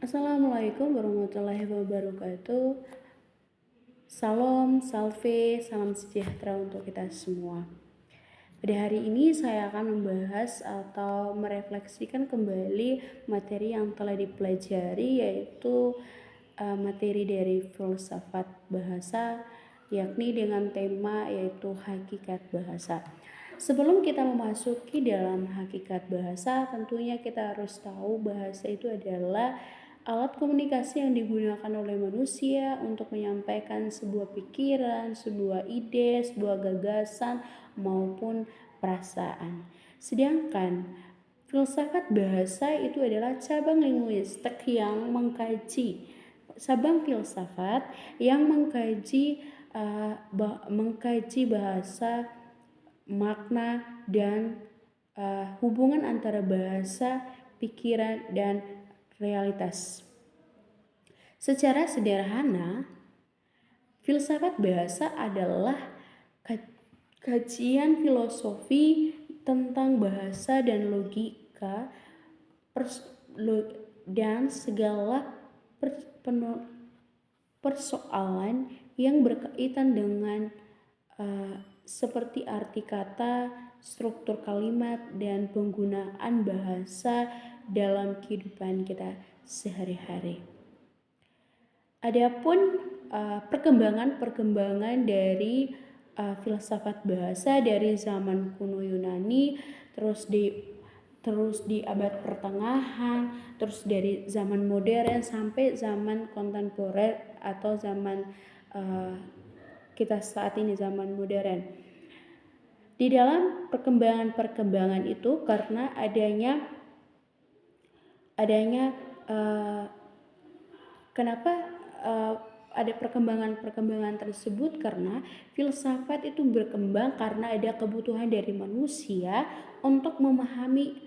Assalamualaikum warahmatullahi wabarakatuh. Salam, salve, salam sejahtera untuk kita semua. Pada hari ini saya akan membahas atau merefleksikan kembali materi yang telah dipelajari, yaitu materi dari filsafat bahasa, yakni dengan tema yaitu hakikat bahasa. Sebelum kita memasuki dalam hakikat bahasa, tentunya kita harus tahu bahasa itu adalah alat komunikasi yang digunakan oleh manusia untuk menyampaikan sebuah pikiran, sebuah ide, sebuah gagasan, maupun perasaan. Sedangkan filsafat bahasa itu adalah cabang linguistik yang mengkaji mengkaji bahasa, makna, dan hubungan antara bahasa, pikiran, dan realitas. Secara sederhana, filsafat bahasa adalah kajian filosofi tentang bahasa dan logika dan segala persoalan yang berkaitan dengan seperti arti kata, struktur kalimat, dan penggunaan bahasa dalam kehidupan kita sehari-hari. Adapun perkembangan dari filsafat bahasa dari zaman kuno Yunani, terus di abad pertengahan, terus dari zaman modern sampai zaman kontemporer atau zaman kita saat ini, zaman modern. Di dalam perkembangan itu, karena kenapa ada perkembangan tersebut, karena filsafat itu berkembang karena ada kebutuhan dari manusia untuk memahami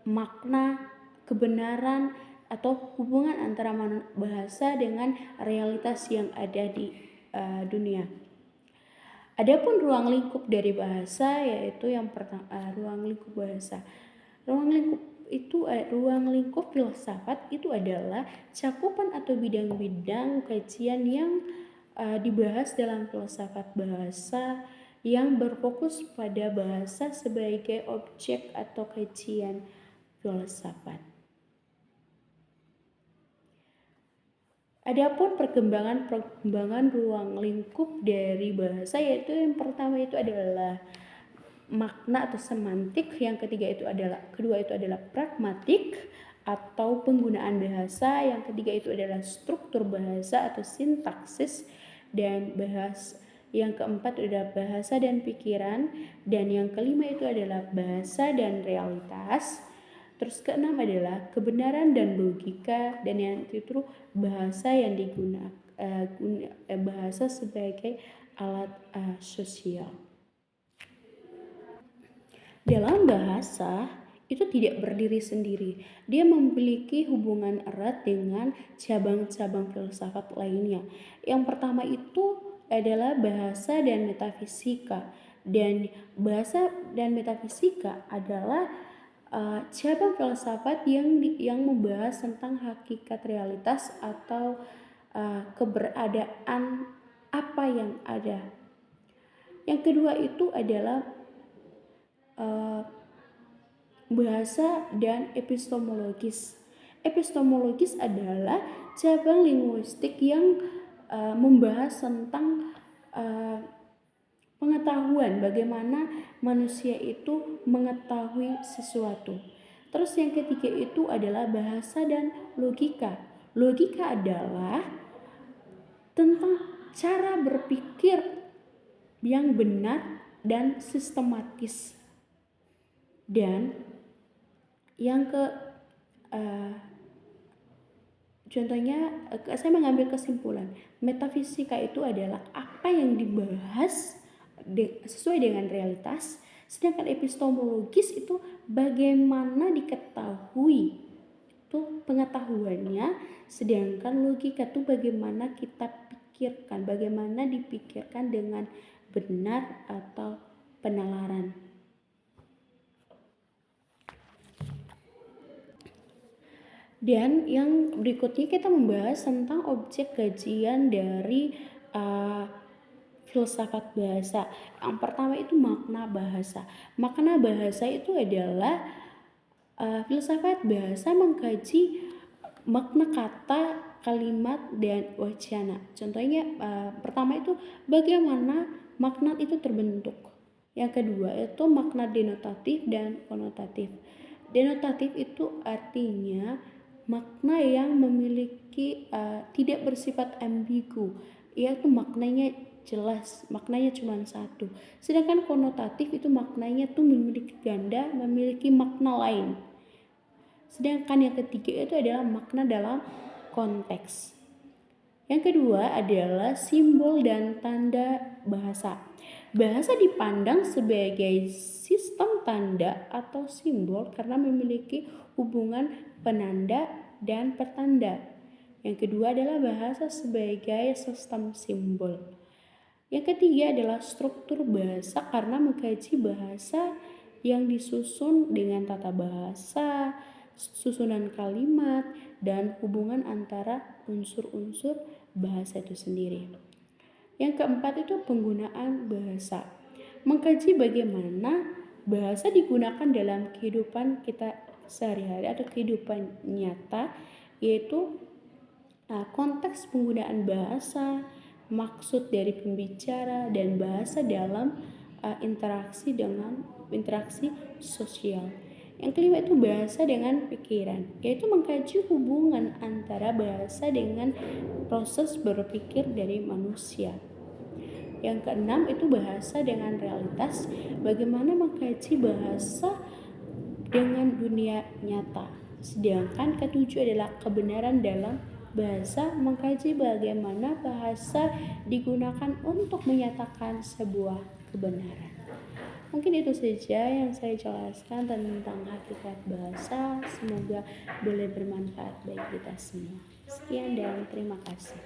makna, kebenaran, atau hubungan antara bahasa dengan realitas yang ada di dunia. Adapun ruang lingkup dari bahasa, yaitu yang pertama, ruang lingkup bahasa. Ruang lingkup filsafat itu adalah cakupan atau bidang-bidang kajian yang dibahas dalam filsafat bahasa yang berfokus pada bahasa sebagai objek atau kajian filsafat. Adapun perkembangan ruang lingkup dari bahasa, yaitu yang pertama itu adalah makna atau semantik, yang kedua itu adalah pragmatik atau penggunaan bahasa, yang ketiga itu adalah struktur bahasa atau sintaksis, dan yang keempat adalah bahasa dan pikiran, dan yang kelima itu adalah bahasa dan realitas. Terus keenam adalah kebenaran dan logika, dan yang ketujuh bahasa yang digunakan bahasa sebagai alat sosial. Dalam bahasa itu tidak berdiri sendiri. Dia memiliki hubungan erat dengan cabang-cabang filsafat lainnya. Yang pertama itu adalah bahasa dan metafisika. Dan bahasa dan metafisika adalah cabang filsafat yang membahas tentang hakikat realitas atau keberadaan apa yang ada. Yang kedua itu adalah bahasa dan epistemologis. Epistemologis adalah cabang linguistik yang membahas tentang pengetahuan, bagaimana manusia itu mengetahui sesuatu. Terus yang ketiga itu adalah bahasa dan logika. Logika adalah tentang cara berpikir yang benar dan sistematis. Dan yang contohnya, saya mengambil kesimpulan, metafisika itu adalah apa yang dibahas sesuai dengan realitas, sedangkan epistemologis itu bagaimana diketahui, itu pengetahuannya, sedangkan logika itu bagaimana kita pikirkan, bagaimana dipikirkan dengan benar atau penalaran. Dan yang berikutnya kita membahas tentang objek kajian dari filsafat bahasa. Yang pertama itu makna bahasa. Makna bahasa itu adalah filsafat bahasa mengkaji makna kata, kalimat, dan wacana. Contohnya pertama itu bagaimana makna itu terbentuk. Yang kedua itu makna denotatif dan konotatif. Denotatif itu artinya makna yang memiliki tidak bersifat ambigu, yaitu maknanya jelas, maknanya cuma satu. Sedangkan konotatif itu maknanya tuh memiliki ganda, memiliki makna lain. Sedangkan yang ketiga itu adalah makna dalam konteks. Yang kedua adalah simbol dan tanda bahasa. Bahasa dipandang sebagai sistem tanda atau simbol karena memiliki hubungan penanda dan pertanda. Yang kedua adalah bahasa sebagai sistem simbol. Yang ketiga adalah struktur bahasa karena mengkaji bahasa yang disusun dengan tata bahasa, susunan kalimat, dan hubungan antara unsur-unsur bahasa itu sendiri. Yang keempat itu penggunaan bahasa. Mengkaji bagaimana bahasa digunakan dalam kehidupan kita sehari-hari atau kehidupan nyata, yaitu konteks penggunaan bahasa, maksud dari pembicara, dan bahasa dalam interaksi sosial. Yang kelima itu bahasa dengan pikiran, yaitu mengkaji hubungan antara bahasa dengan proses berpikir dari manusia. Yang keenam itu bahasa dengan realitas, bagaimana mengkaji bahasa dengan dunia nyata. Sedangkan ketujuh adalah kebenaran dalam bahasa, mengkaji bagaimana bahasa digunakan untuk menyatakan sebuah kebenaran. Mungkin itu saja yang saya jelaskan tentang hakikat bahasa. Semoga boleh bermanfaat bagi kita semua. Sekian dan terima kasih.